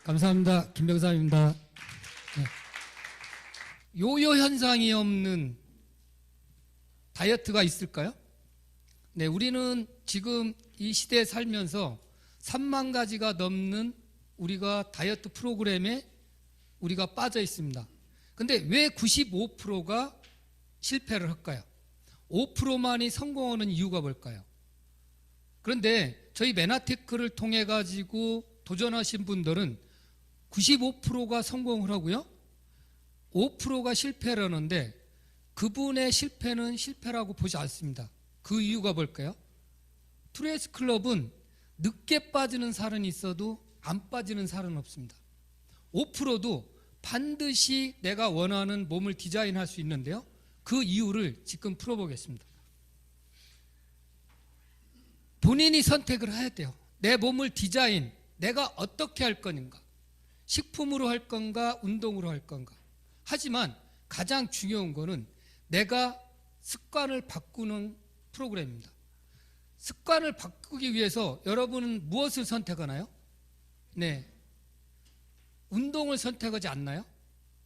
감사합니다. 김병삼입니다. 네. 요요 현상이 없는 다이어트가 있을까요? 네, 우리는 지금 이 시대에 살면서 3만 가지가 넘는 우리가 다이어트 프로그램에 우리가 빠져 있습니다. 근데 왜 95%가 실패를 할까요? 5%만이 성공하는 이유가 뭘까요? 그런데 저희 메나테크를 통해 가지고 도전하신 분들은 95%가 성공을 하고요, 5%가 실패를 하는데 그분의 실패는 실패라고 보지 않습니다. 그 이유가 뭘까요? 트레이스 클럽은 늦게 빠지는 살은 있어도 안 빠지는 살은 없습니다. 5%도 반드시 내가 원하는 몸을 디자인할 수 있는데요, 그 이유를 지금 풀어보겠습니다. 본인이 선택을 해야 돼요. 내 몸을 디자인, 내가 어떻게 할 건가, 식품으로 할 건가, 운동으로 할 건가. 하지만 가장 중요한 거는 내가 습관을 바꾸는 프로그램입니다. 습관을 바꾸기 위해서 여러분은 무엇을 선택하나요? 네, 운동을 선택하지 않나요?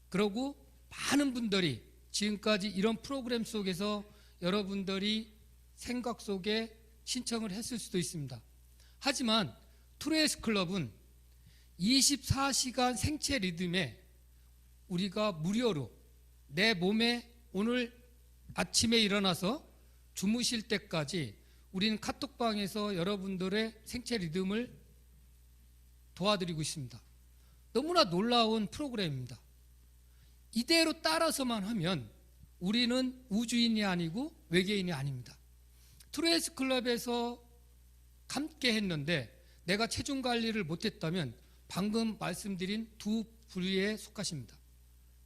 그리고 많은 분들이 지금까지 이런 프로그램 속에서 여러분들이 생각 속에 신청을 했을 수도 있습니다. 하지만 트레이스 클럽은 24시간 생체 리듬에 우리가 무료로 내 몸에 오늘 아침에 일어나서 주무실 때까지 우리는 카톡방에서 여러분들의 생체 리듬을 도와드리고 있습니다. 너무나 놀라운 프로그램입니다. 이대로 따라서만 하면 우리는 우주인이 아니고 외계인이 아닙니다. 트레이스 클럽에서 함께 했는데 내가 체중 관리를 못했다면 방금 말씀드린 두 부류에 속하십니다.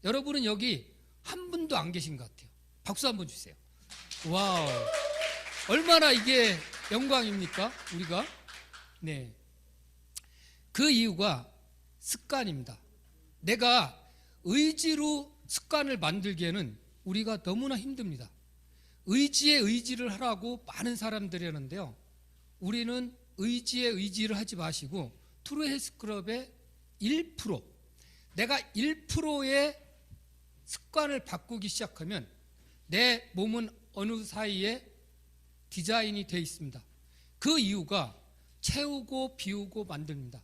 여러분은 여기 한 분도 안 계신 것 같아요. 박수 한번 주세요. 와우, 얼마나 이게 영광입니까? 우리가. 네, 그 이유가 습관입니다. 내가 의지로 습관을 만들기에는 우리가 너무나 힘듭니다. 의지에 의지를 하라고 많은 사람들이 하는데요, 우리는 의지에 의지를 하지 마시고 트레이스 클럽의 1%, 내가 1%의 습관을 바꾸기 시작하면 내 몸은 어느 사이에 디자인이 되어 있습니다. 그 이유가 채우고 비우고 만듭니다.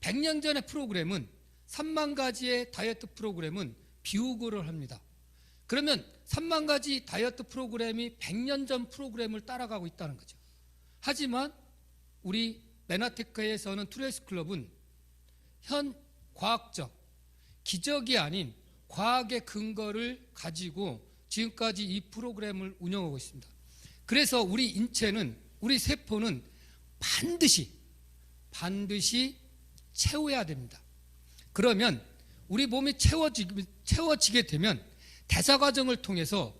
100년 전의 프로그램은 3만 가지의 다이어트 프로그램은 비우고를 합니다. 그러면 3만 가지 다이어트 프로그램이 100년 전 프로그램을 따라가고 있다는 거죠. 하지만 우리 메나테크에서는 트레이스 클럽은 현 과학적 기적이 아닌 과학의 근거를 가지고 지금까지 이 프로그램을 운영하고 있습니다. 그래서 우리 인체는, 우리 세포는 반드시 채워야 됩니다. 그러면 우리 몸이 채워지게 되면 대사 과정을 통해서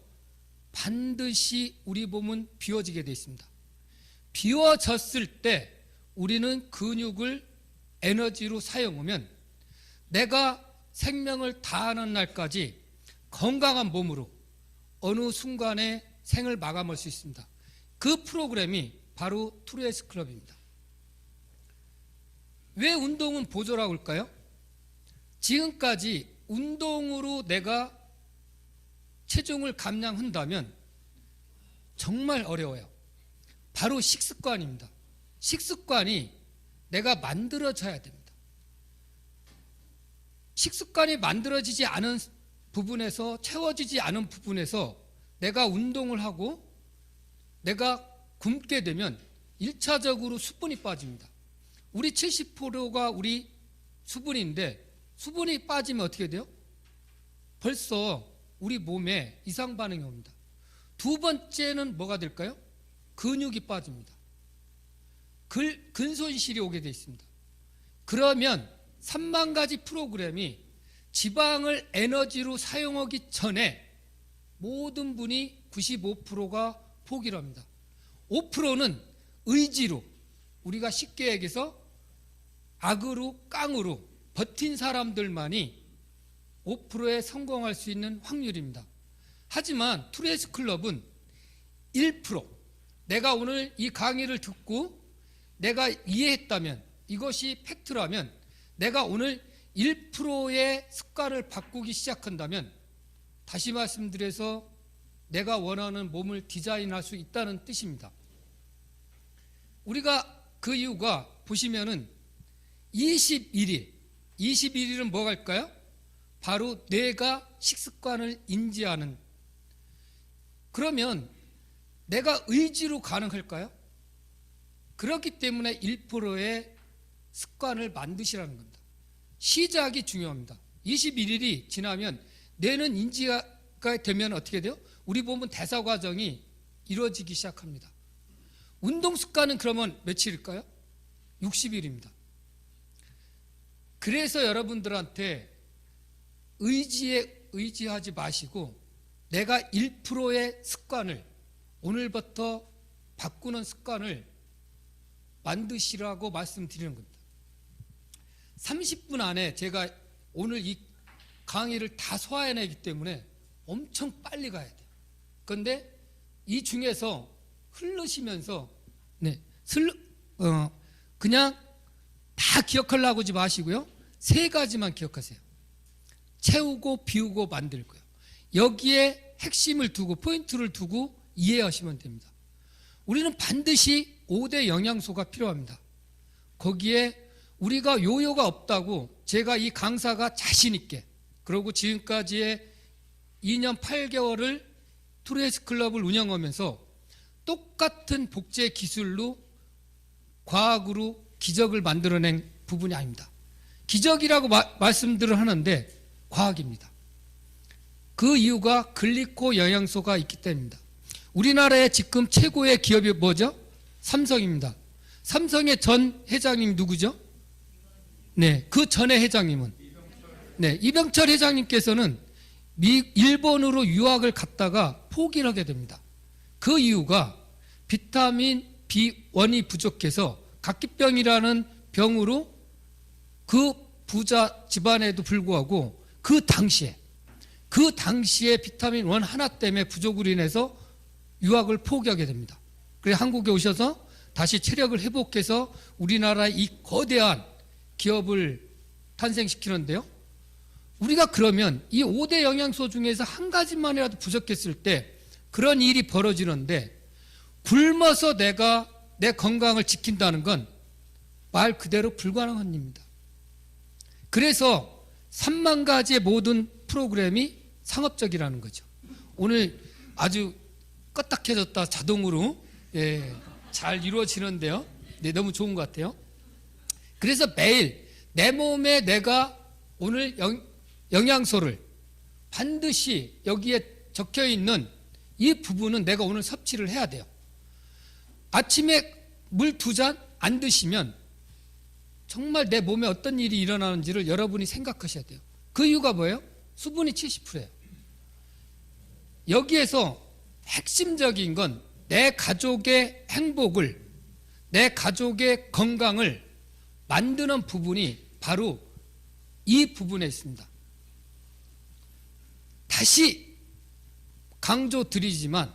반드시 우리 몸은 비워지게 되어 있습니다. 비워졌을 때 우리는 근육을 에너지로 사용하면 내가 생명을 다하는 날까지 건강한 몸으로 어느 순간에 생을 마감할 수 있습니다. 그 프로그램이 바로 트레이스 클럽입니다. 왜 운동은 보조라고 할까요? 지금까지 운동으로 내가 체중을 감량한다면 정말 어려워요. 바로 식습관입니다. 식습관이 내가 만들어져야 됩니다. 식습관이 만들어지지 않은 부분에서, 채워지지 않은 부분에서 내가 운동을 하고 내가 굶게 되면 1차적으로 수분이 빠집니다. 우리 70%가 우리 수분인데 수분이 빠지면 어떻게 돼요? 벌써 우리 몸에 이상 반응이 옵니다. 두 번째는 뭐가 될까요? 근육이 빠집니다. 근손실이 오게 되어 있습니다. 그러면 3만 가지 프로그램이 지방을 에너지로 사용하기 전에 모든 분이 95%가 포기를 합니다. 5%는 의지로, 우리가 쉽게 얘기해서 악으로 깡으로 버틴 사람들만이 5%에 성공할 수 있는 확률입니다. 하지만 트레이스 클럽은 1%, 내가 오늘 이 강의를 듣고 내가 이해했다면, 이것이 팩트라면 내가 오늘 1%의 습관을 바꾸기 시작한다면 다시 말씀드려서 내가 원하는 몸을 디자인할 수 있다는 뜻입니다. 우리가 그 이유가 보시면은 21일은 뭐갈까요? 바로 뇌가 식습관을 인지하는. 그러면 내가 의지로 가능할까요? 그렇기 때문에 1%의 습관을 만드시라는 겁니다. 시작이 중요합니다. 21일이 지나면 뇌는 인지가 되면 어떻게 돼요? 우리 몸은 대사 과정이 이루어지기 시작합니다. 운동 습관은 그러면 며칠일까요? 60일입니다. 그래서 여러분들한테 의지하지 마시고 내가 1%의 습관을 오늘부터 바꾸는 습관을 만드시라고 말씀드리는 겁니다. 30분 안에 제가 오늘 이 강의를 다 소화해내기 때문에 엄청 빨리 가야 돼요. 그런데 이 중에서 흐르시면서 그냥 다 기억하려고 하지 마시고요. 3가지만 기억하세요. 채우고 비우고 만들고요. 여기에 핵심을 두고 포인트를 두고 이해하시면 됩니다. 우리는 반드시 5대 영양소가 필요합니다. 거기에 우리가 요요가 없다고 제가 이 강사가 자신 있게 그리고 지금까지의 2년 8개월을 투레이스 클럽을 운영하면서 똑같은 복제 기술로 과학으로 기적을 만들어낸 부분이 아닙니다. 기적이라고 말씀들을 하는데 과학입니다. 그 이유가 글리코 영양소가 있기 때문입니다. 우리나라의 지금 최고의 기업이 뭐죠? 삼성입니다. 삼성의 전 회장님 누구죠? 네, 그 전의 회장님은 이병철 회장님께서는 일본으로 유학을 갔다가 포기를 하게 됩니다. 그 이유가 비타민 B1이 부족해서 각기병이라는 병으로 그 부자 집안에도 불구하고 그 당시에 비타민 1 하나 때문에 부족으로 인해서 유학을 포기하게 됩니다. 그래서 한국에 오셔서 다시 체력을 회복해서 우리나라의 이 거대한 기업을 탄생시키는데요. 우리가 그러면 이 5대 영양소 중에서 한 가지만이라도 부족했을 때 그런 일이 벌어지는데 굶어서 내가 내 건강을 지킨다는 건 말 그대로 불가능한 일입니다. 그래서 3만 가지의 모든 프로그램이 상업적이라는 거죠. 오늘 아주 껐딱해졌다 자동으로 잘 이루어지는데요. 너무 좋은 것 같아요. 그래서 매일 내 몸에 내가 오늘 영양소를 반드시 여기에 적혀 있는 이 부분은 내가 오늘 섭취를 해야 돼요. 아침에 물 2잔 안 드시면 정말 내 몸에 어떤 일이 일어나는지를 여러분이 생각하셔야 돼요. 그 이유가 뭐예요? 수분이 70%예요. 여기에서 핵심적인 건 내 가족의 행복을, 내 가족의 건강을 만드는 부분이 바로 이 부분에 있습니다. 다시 강조드리지만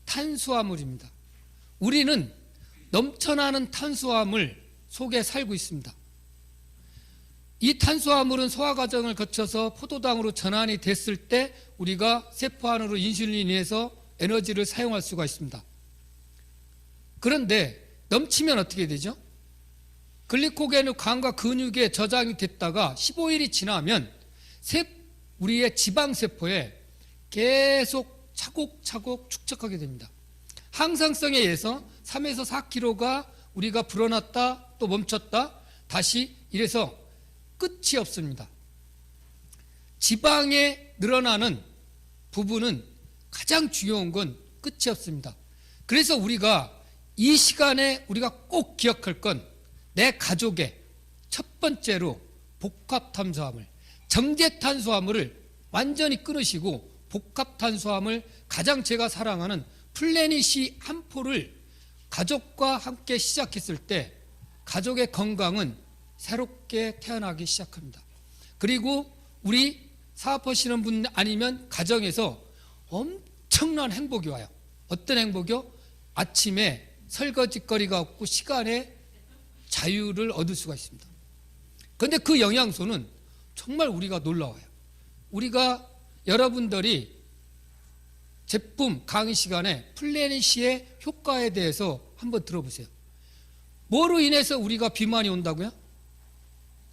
탄수화물입니다. 우리는 넘쳐나는 탄수화물 속에 살고 있습니다. 이 탄수화물은 소화 과정을 거쳐서 포도당으로 전환이 됐을 때 우리가 세포 안으로 인슐린이 인해서 에너지를 사용할 수가 있습니다. 그런데 넘치면 어떻게 되죠? 글리코겐은 간과 근육에 저장이 됐다가 15일이 지나면 우리의 지방세포에 계속 차곡차곡 축적하게 됩니다. 항상성에 의해서 3에서 4kg가 우리가 불어났다 또 멈췄다 다시 이래서 끝이 없습니다. 지방에 늘어나는 부분은 가장 중요한 건 끝이 없습니다. 그래서 우리가 이 시간에 우리가 꼭 기억할 건 내 가족의 첫 번째로 복합탄수화물, 정제탄수화물을 완전히 끊으시고 복합탄수화물 가장 제가 사랑하는 플래닛이 한 포를 가족과 함께 시작했을 때 가족의 건강은 새롭게 태어나기 시작합니다. 그리고 우리 사업하시는 분 아니면 가정에서 엄청난 행복이 와요. 어떤 행복이요? 아침에 설거지거리가 없고 시간에 자유를 얻을 수가 있습니다. 그런데 그 영양소는 정말 우리가 놀라워요. 우리가 여러분들이 제품 강의 시간에 플래닛의 효과에 대해서 한번 들어보세요. 뭐로 인해서 우리가 비만이 온다고요?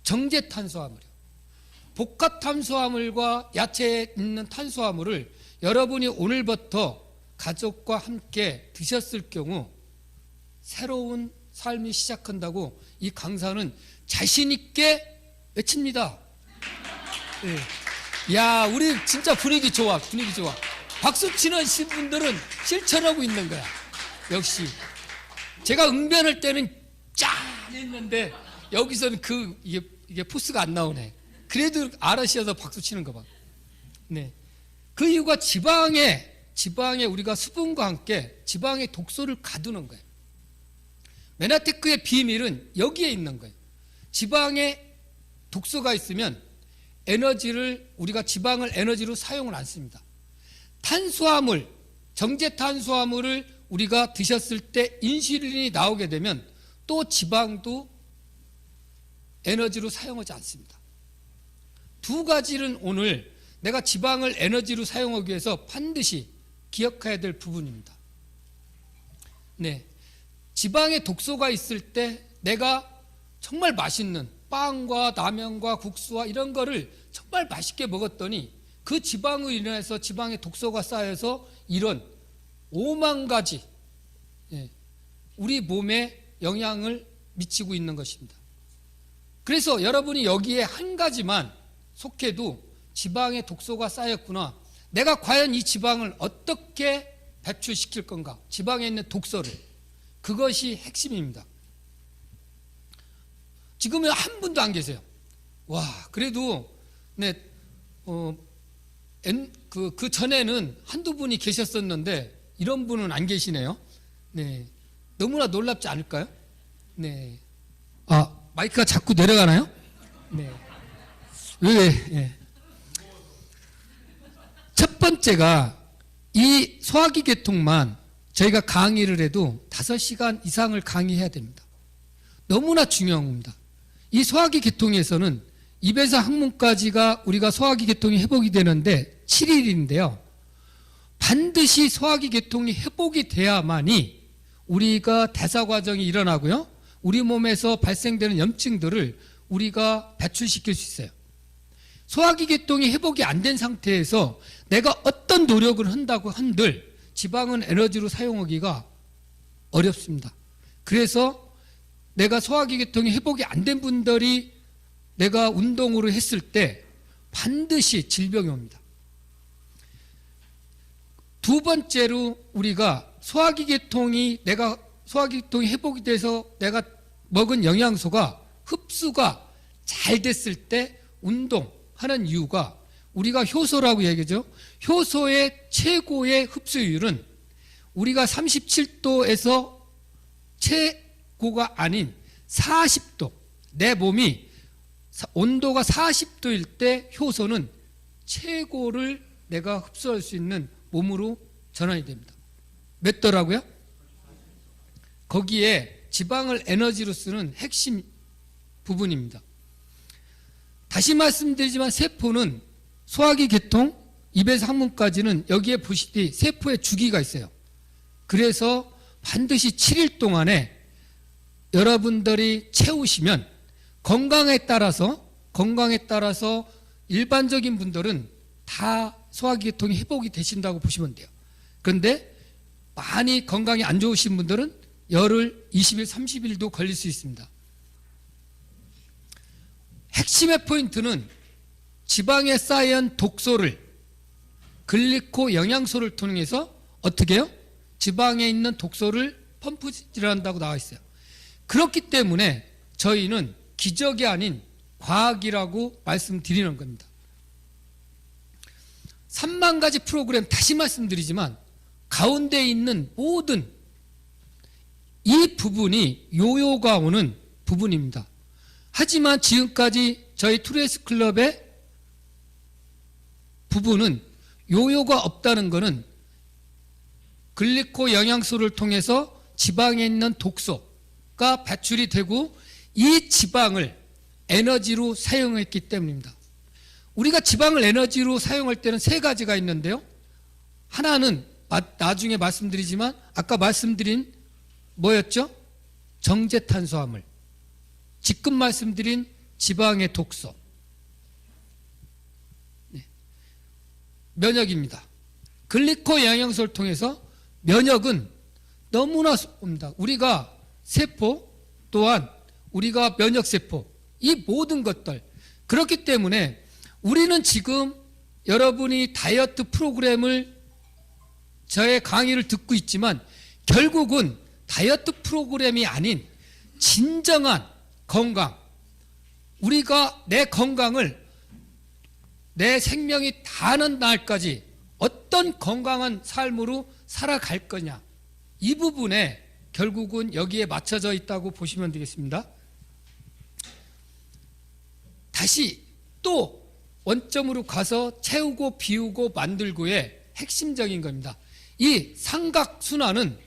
정제탄수화물이요. 복합탄수화물과 야채에 있는 탄수화물을 여러분이 오늘부터 가족과 함께 드셨을 경우 새로운 삶이 시작한다고 이 강사는 자신 있게 외칩니다. 네. 야, 우리 진짜 분위기 좋아, 분위기 좋아. 박수 치는 분들은 실천하고 있는 거야. 역시 제가 응변할 때는 짠 했는데 여기서는 이게 포스가 안 나오네. 그래도 알아시어서 박수 치는 거 봐. 네. 그 이유가 지방에 우리가 수분과 함께 지방의 독소를 가두는 거예요. 메나테크의 비밀은 여기에 있는 거예요. 지방에 독소가 있으면 우리가 지방을 에너지로 사용을 안 씁니다. 탄수화물, 정제탄수화물을 우리가 드셨을 때 인슐린이 나오게 되면 또 지방도 에너지로 사용하지 않습니다. 두 가지는 오늘 내가 지방을 에너지로 사용하기 위해서 반드시 기억해야 될 부분입니다. 네, 지방에 독소가 있을 때 내가 정말 맛있는 빵과 라면과 국수와 이런 거를 정말 맛있게 먹었더니 그 지방으로 인해서 지방에 독소가 쌓여서 이런 5만 가지 우리 몸에 영향을 미치고 있는 것입니다. 그래서 여러분이 여기에 한 가지만 속해도 지방에 독소가 쌓였구나. 내가 과연 이 지방을 어떻게 배출시킬 건가? 지방에 있는 독소를. 그것이 핵심입니다. 지금은 한 분도 안 계세요. 와, 그래도 그 전에는 한두 분이 계셨었는데 이런 분은 안 계시네요. 네, 너무나 놀랍지 않을까요? 네. 아, 마이크가 자꾸 내려가나요? 네. 왜? 첫 번째가 이 소화기 계통만 저희가 강의를 해도 5시간 이상을 강의해야 됩니다. 너무나 중요한 겁니다. 이 소화기 계통에서는 입에서 항문까지가 우리가 소화기 계통이 회복이 되는데 7일인데요. 반드시 소화기 계통이 회복이 돼야만이 우리가 대사 과정이 일어나고요. 우리 몸에서 발생되는 염증들을 우리가 배출시킬 수 있어요. 소화기 계통이 회복이 안 된 상태에서 내가 어떤 노력을 한다고 한들 지방은 에너지로 사용하기가 어렵습니다. 그래서 내가 소화기 계통이 회복이 안 된 분들이 내가 운동으로 했을 때 반드시 질병이 옵니다. 두 번째로 우리가 소화기 계통이 회복이 돼서 내가 먹은 영양소가 흡수가 잘 됐을 때 운동하는 이유가 우리가 효소라고 얘기하죠. 효소의 최고의 흡수율은 우리가 37도에서 최고가 아닌 40도, 내 몸이 온도가 40도일 때 효소는 최고를 내가 흡수할 수 있는 몸으로 전환이 됩니다. 몇 도라고요? 거기에 지방을 에너지로 쓰는 핵심 부분입니다. 다시 말씀드리지만 세포는 소화기 계통, 입에서 항문까지는 여기에 보시듯이 세포의 주기가 있어요. 그래서 반드시 7일 동안에 여러분들이 채우시면 건강에 따라서 일반적인 분들은 다 소화기 계통이 회복이 되신다고 보시면 돼요. 그런데 많이 건강이 안 좋으신 분들은 열흘, 20일, 30일도 걸릴 수 있습니다. 핵심의 포인트는 지방에 쌓인 독소를 글리코 영양소를 통해서 어떻게 해요? 지방에 있는 독소를 펌프질한다고 나와 있어요. 그렇기 때문에 저희는 기적이 아닌 과학이라고 말씀드리는 겁니다. 3만 가지 프로그램 다시 말씀드리지만 가운데 있는 모든 이 부분이 요요가 오는 부분입니다. 하지만 지금까지 저희 투레스 클럽의 부분은 요요가 없다는 것은 글리코 영양소를 통해서 지방에 있는 독소가 배출이 되고 이 지방을 에너지로 사용했기 때문입니다. 우리가 지방을 에너지로 사용할 때는 세 가지가 있는데요. 하나는 나중에 말씀드리지만 아까 말씀드린 뭐였죠? 정제탄수화물. 지금 말씀드린 지방의 독소. 네. 면역입니다. 글리코 영양소를 통해서 면역은 너무나 옵니다. 우리가 세포 또한 우리가 면역세포 이 모든 것들 그렇기 때문에 우리는 지금 여러분이 다이어트 프로그램을 저의 강의를 듣고 있지만 결국은 다이어트 프로그램이 아닌 진정한 건강 우리가 내 건강을 내 생명이 다하는 날까지 어떤 건강한 삶으로 살아갈 거냐 이 부분에 결국은 여기에 맞춰져 있다고 보시면 되겠습니다. 다시 또 원점으로 가서 채우고 비우고 만들고의 핵심적인 겁니다. 이 삼각순환은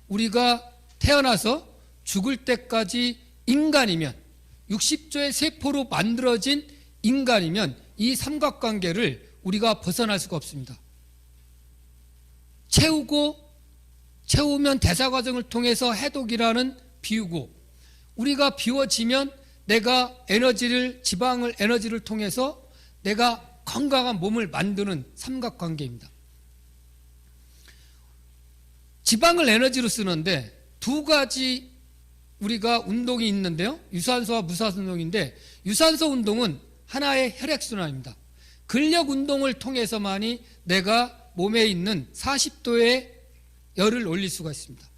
우리가 태어나서 죽을 때까지 인간이면 60조의 세포로 만들어진 인간이면 이 삼각관계를 우리가 벗어날 수가 없습니다. 채우면 대사과정을 통해서 해독이라는 비우고 우리가 비워지면 내가 지방을 에너지를 통해서 내가 건강한 몸을 만드는 삼각관계입니다. 지방을 에너지로 쓰는데 두 가지 우리가 운동이 있는데요. 유산소와 무산소 운동인데 유산소 운동은 하나의 혈액순환입니다. 근력 운동을 통해서만이 내가 몸에 있는 40도의 열을 올릴 수가 있습니다.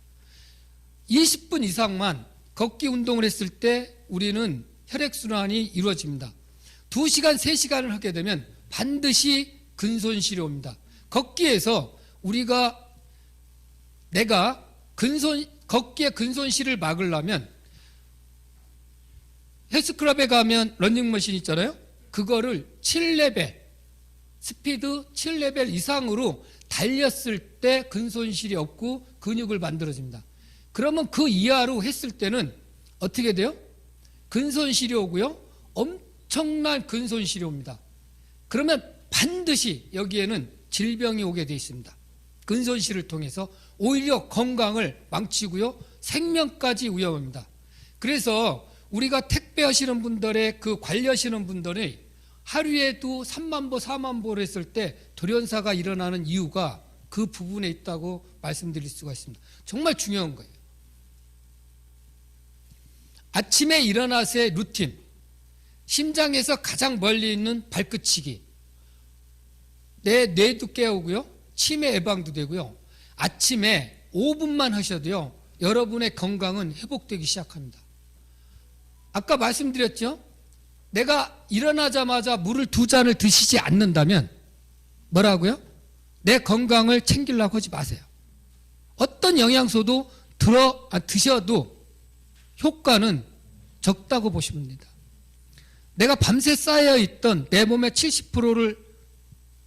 20분 이상만 걷기 운동을 했을 때 우리는 혈액순환이 이루어집니다. 2시간, 3시간을 하게 되면 반드시 근손실이 옵니다. 걷기에서 내가 걷기의 근손실을 막으려면 헬스클럽에 가면 러닝머신 있잖아요. 그거를 7레벨, 스피드 7레벨 이상으로 달렸을 때 근손실이 없고 근육을 만들어집니다. 그러면 그 이하로 했을 때는 어떻게 돼요? 근손실이 오고요. 엄청난 근손실이 옵니다. 그러면 반드시 여기에는 질병이 오게 되어 있습니다. 근손실을 통해서 오히려 건강을 망치고요. 생명까지 위험합니다. 그래서 우리가 택배하시는 분들의 그 관리하시는 분들이 하루에도 3만 보, 4만 보를 했을 때 돌연사가 일어나는 이유가 그 부분에 있다고 말씀드릴 수가 있습니다. 정말 중요한 거예요. 아침에 일어나서의 루틴, 심장에서 가장 멀리 있는 발끝치기, 내 뇌도 깨우고요. 치매 예방도 되고요. 아침에 5분만 하셔도요. 여러분의 건강은 회복되기 시작합니다. 아까 말씀드렸죠? 내가 일어나자마자 물을 2잔을 드시지 않는다면 뭐라고요? 내 건강을 챙기려고 하지 마세요. 어떤 영양소도 드셔도 효과는 적다고 보시면 됩니다. 내가 밤새 쌓여있던 내 몸의 70%를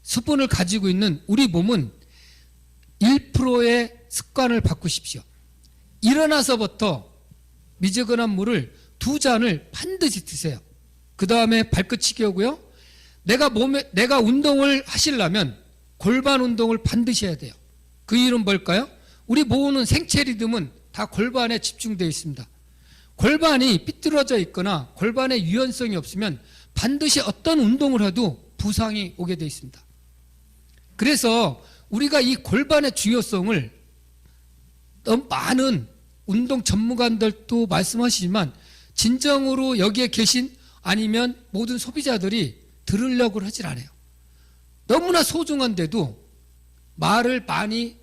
수분을 가지고 있는 우리 몸은 1%의 습관을 바꾸십시오. 일어나서부터 미지근한 물을 2잔을 반드시 드세요. 그 다음에 발끝치기 하고요. 내가 운동을 하시려면 골반 운동을 반드시 해야 돼요. 그 이유는 뭘까요? 우리 모으는 생체 리듬은 다 골반에 집중되어 있습니다. 골반이 삐뚤어져 있거나 골반에 유연성이 없으면 반드시 어떤 운동을 해도 부상이 오게 되어 있습니다. 그래서 우리가 이 골반의 중요성을 너무 많은 운동 전문가들도 말씀하시지만 진정으로 여기에 계신 아니면 모든 소비자들이 들으려고 하질 않아요. 너무나 소중한데도 말을 많이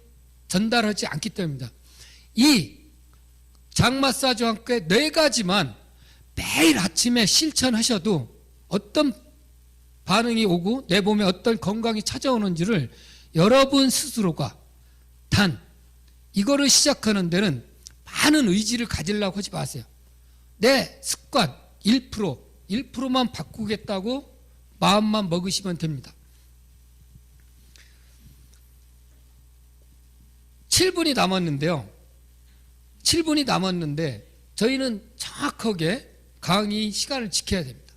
전달하지 않기 때문입니다. 이 장 마사지와 함께 4가지만 매일 아침에 실천하셔도 어떤 반응이 오고 내 몸에 어떤 건강이 찾아오는지를 여러분 스스로가 이거를 시작하는 데는 많은 의지를 가지려고 하지 마세요. 내 습관 1%만 바꾸겠다고 마음만 먹으시면 됩니다. 7분이 남았는데요. 7분이 남았는데 저희는 정확하게 강의 시간을 지켜야 됩니다.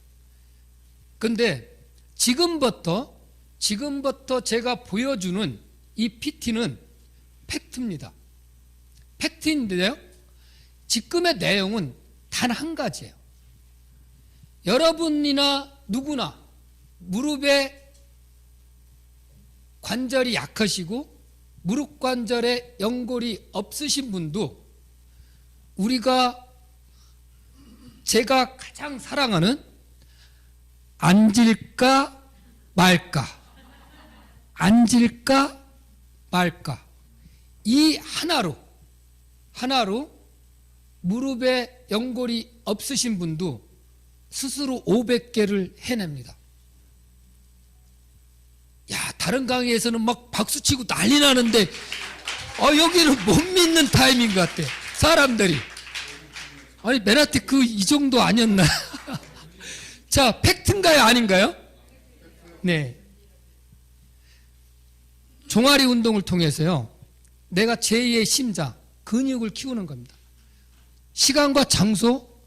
근데 지금부터 제가 보여주는 이 PT는 팩트입니다. 팩트인데요, 지금의 내용은 단 한 가지예요. 여러분이나 누구나 무릎에 관절이 약하시고 무릎 관절에 연골이 없으신 분도 제가 가장 사랑하는 앉을까 말까 이 하나로 무릎에 연골이 없으신 분도 스스로 500개를 해냅니다. 야, 다른 강의에서는 막 박수치고 난리 나는데 여기는 못 믿는 타임인 것 같아. 사람들이. 아니, 맨하테크 이 정도 아니었나? 자, 팩트인가요? 아닌가요? 네. 종아리 운동을 통해서요, 내가 제2의 심장, 근육을 키우는 겁니다. 시간과 장소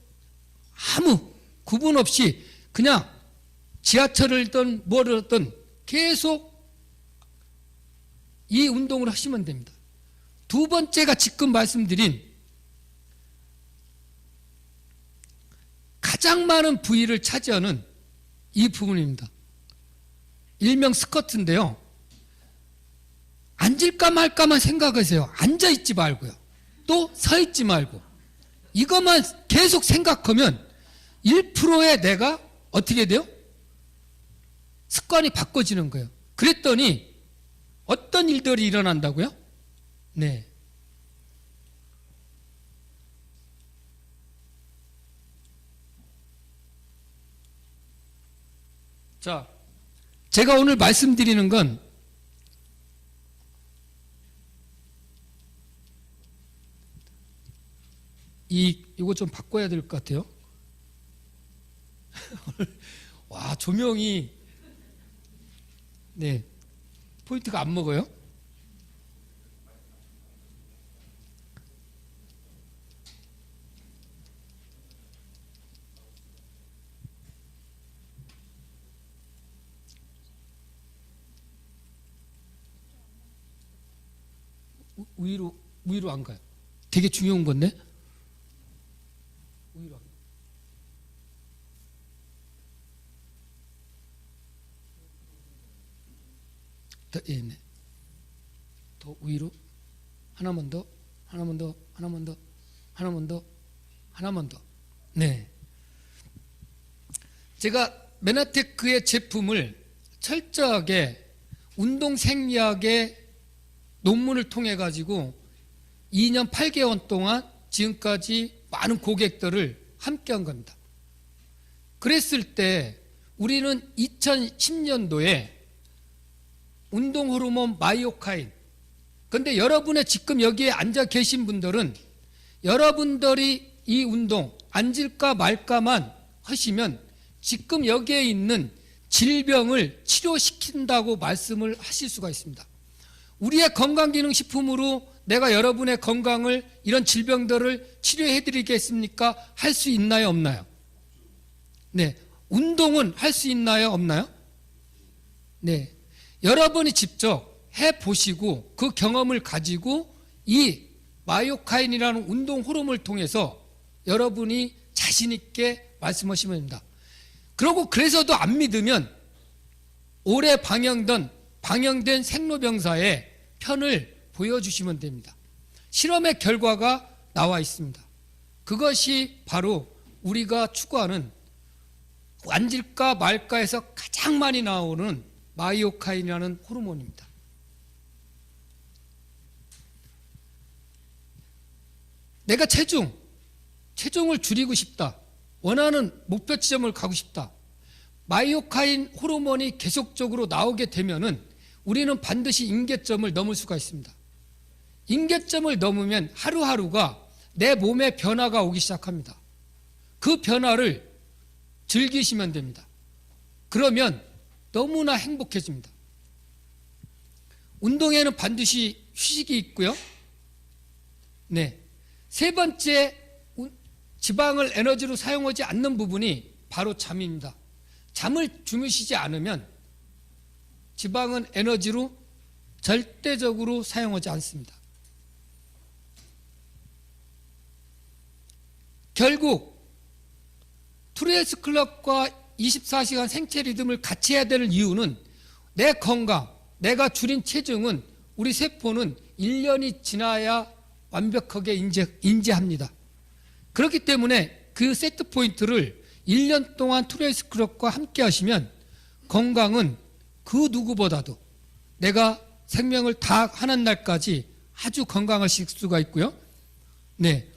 아무 구분 없이 그냥 지하철을든 뭐를든 계속 이 운동을 하시면 됩니다. 두 번째가 지금 말씀드린 가장 많은 부위를 차지하는 이 부분입니다. 일명 스쿼트인데요, 앉을까 말까만 생각하세요. 앉아있지 말고요, 또 서있지 말고. 이것만 계속 생각하면 1%의 내가 어떻게 돼요? 습관이 바꿔지는 거예요. 그랬더니 어떤 일들이 일어난다고요? 네. 자, 제가 오늘 말씀드리는 건 이거 좀 바꿔야 될 것 같아요. 와, 조명이 네, 포인트가 안 먹어요. 위로 안 가요. 되게 중요한 건데. 위로 안 가요. 네. 더 위로. 하나만 더. 네. 제가 맨하테크의 제품을 철저하게 운동 생리학의 논문을 통해 가지고 2년 8개월 동안 지금까지 많은 고객들을 함께 한 겁니다. 그랬을 때 우리는 2010년도에 운동 호르몬 마이오카인, 근데 여러분의 지금 여기에 앉아 계신 분들은 여러분들이 이 운동 앉을까 말까만 하시면 지금 여기에 있는 질병을 치료시킨다고 말씀을 하실 수가 있습니다. 우리의 건강기능식품으로 내가 여러분의 건강을, 이런 질병들을 치료해드리겠습니까? 할 수 있나요? 없나요? 네. 운동은 할 수 있나요? 없나요? 네. 여러분이 직접 해보시고 그 경험을 가지고 이 마이오카인이라는 운동 호르몬을 통해서 여러분이 자신있게 말씀하시면 됩니다. 그래서도 안 믿으면 올해 방영된 생로병사의 편을 보여주시면 됩니다. 실험의 결과가 나와 있습니다. 그것이 바로 우리가 추구하는 앉을까 말까에서 가장 많이 나오는 마이오카인이라는 호르몬입니다. 내가 체중을 줄이고 싶다, 원하는 목표 지점을 가고 싶다, 마이오카인 호르몬이 계속적으로 나오게 되면은 우리는 반드시 임계점을 넘을 수가 있습니다. 임계점을 넘으면 하루하루가 내 몸에 변화가 오기 시작합니다. 그 변화를 즐기시면 됩니다. 그러면 너무나 행복해집니다. 운동에는 반드시 휴식이 있고요. 네. 세 번째, 지방을 에너지로 사용하지 않는 부분이 바로 잠입니다. 잠을 주무시지 않으면 지방은 에너지로 절대적으로 사용하지 않습니다. 결국 트루에스 클럽과 24시간 생체 리듬을 같이 해야 될 이유는 내 건강, 내가 줄인 체중은 우리 세포는 1년이 지나야 완벽하게 인지합니다. 그렇기 때문에 그 세트 포인트를 1년 동안 트루에스 클럽과 함께 하시면 건강은 그 누구보다도 내가 생명을 다 하는 날까지 아주 건강하실 수가 있고요. 네.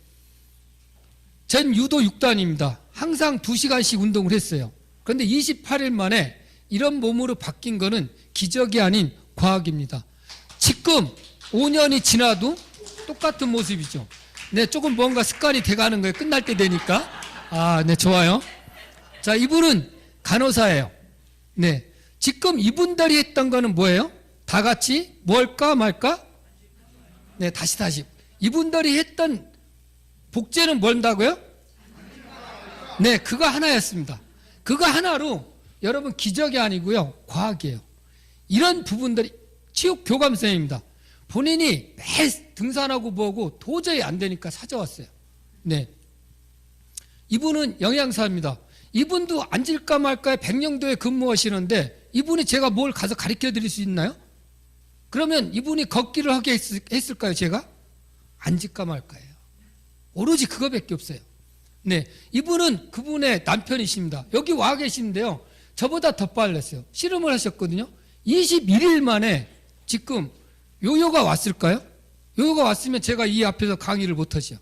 전 유도 6단입니다. 항상 2시간씩 운동을 했어요. 그런데 28일 만에 이런 몸으로 바뀐 거는 기적이 아닌 과학입니다. 지금 5년이 지나도 똑같은 모습이죠. 네, 조금 뭔가 습관이 돼가는 거예요. 끝날 때 되니까. 아, 네, 좋아요. 자, 이분은 간호사예요. 네, 지금 이분들이 했던 거는 뭐예요? 다 같이 뭐 할까 말까? 네, 다시. 이분들이 했던 복제는 뭔다고요? 네, 그거 하나였습니다. 그거 하나로 여러분 기적이 아니고요, 과학이에요. 이런 부분들이 치욕 교감선입니다. 본인이 매 등산하고 뭐고 도저히 안 되니까 찾아왔어요. 네, 이분은 영양사입니다. 이분도 앉을까 말까에 백령도에 근무하시는데 이분이 제가 뭘 가서 가르쳐 드릴 수 있나요? 그러면 이분이 걷기를 하게 했을까요? 제가? 앉을까 말까예요. 오로지 그거밖에 없어요. 네, 이분은 그분의 남편이십니다. 여기 와 계시는데요, 저보다 더 빨랐어요. 실험을 하셨거든요. 21일 만에 지금 요요가 왔을까요? 요요가 왔으면 제가 이 앞에서 강의를 못하죠.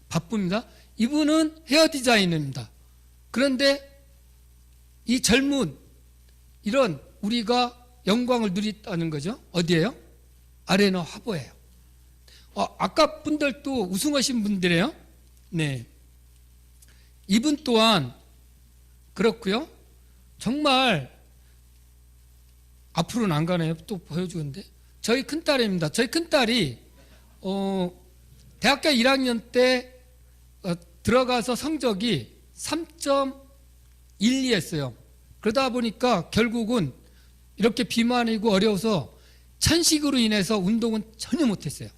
바쁩니다. 이분은 헤어 디자이너입니다. 그런데 이 젊은 이런 우리가 영광을 누렸다는 거죠. 어디예요? 아레나 화보예요. 아까 분들도 우승하신 분들이에요. 네, 이분 또한 그렇고요. 정말 앞으로는 안 가네요. 또 보여주는데 저희 큰딸입니다. 저희 큰딸이 대학교 1학년 때 들어가서 성적이 3.12였어요. 그러다 보니까 결국은 이렇게 비만이고 어려워서 천식으로 인해서 운동은 전혀 못했어요.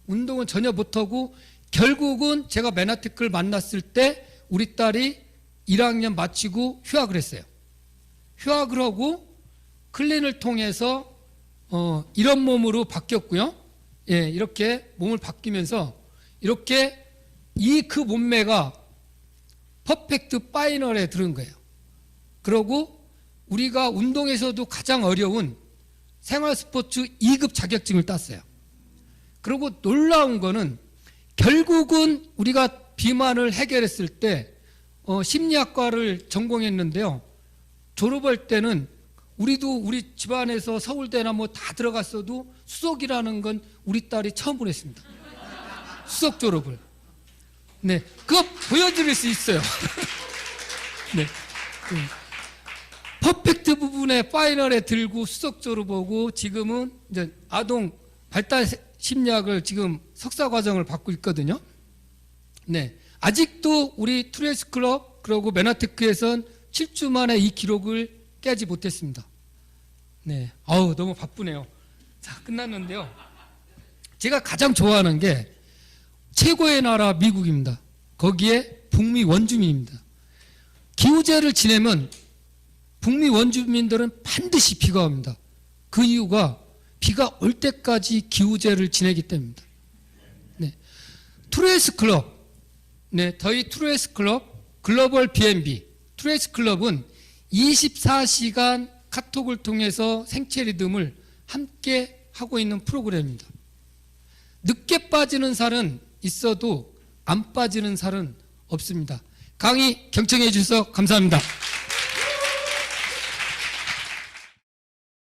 운동은 전혀 못하고 결국은 제가 메나테크를 만났을 때 우리 딸이 1학년 마치고 휴학을 했어요. 휴학을 하고 클린을 통해서 이런 몸으로 바뀌었고요. 예, 이렇게 몸을 바뀌면서 이렇게 그 몸매가 퍼펙트 파이널에 들은 거예요. 그러고 우리가 운동에서도 가장 어려운 생활스포츠 2급 자격증을 땄어요. 그리고 놀라운 거는 결국은 우리가 비만을 해결했을 때 심리학과를 전공했는데요. 졸업할 때는 우리 집안에서 서울대나 뭐 다 들어갔어도 수석이라는 건 우리 딸이 처음으로 했습니다. 수석 졸업을. 네, 그거 보여드릴 수 있어요. 네. 퍼펙트 부분에 파이널에 들고 수석 졸업하고 지금은 이제 아동 발달 심리학을 지금 석사 과정을 받고 있거든요. 네, 아직도 우리 트루에스 클럽 그리고 메나테크에선 7주 만에 이 기록을 깨지 못했습니다. 네, 너무 바쁘네요. 자, 끝났는데요. 제가 가장 좋아하는 게 최고의 나라 미국입니다. 거기에 북미 원주민입니다. 기후제를 지내면 북미 원주민들은 반드시 비가 옵니다. 그 이유가 비가 올 때까지 기후제를 지내기 때문입니다. 네, 트루에스 클럽, 네, 저희 트루에스 클럽 글로벌 B&B 트루에스 클럽은 24시간 카톡을 통해서 생체 리듬을 함께 하고 있는 프로그램입니다. 늦게 빠지는 살은 있어도 안 빠지는 살은 없습니다. 강의 경청해 주셔서 감사합니다.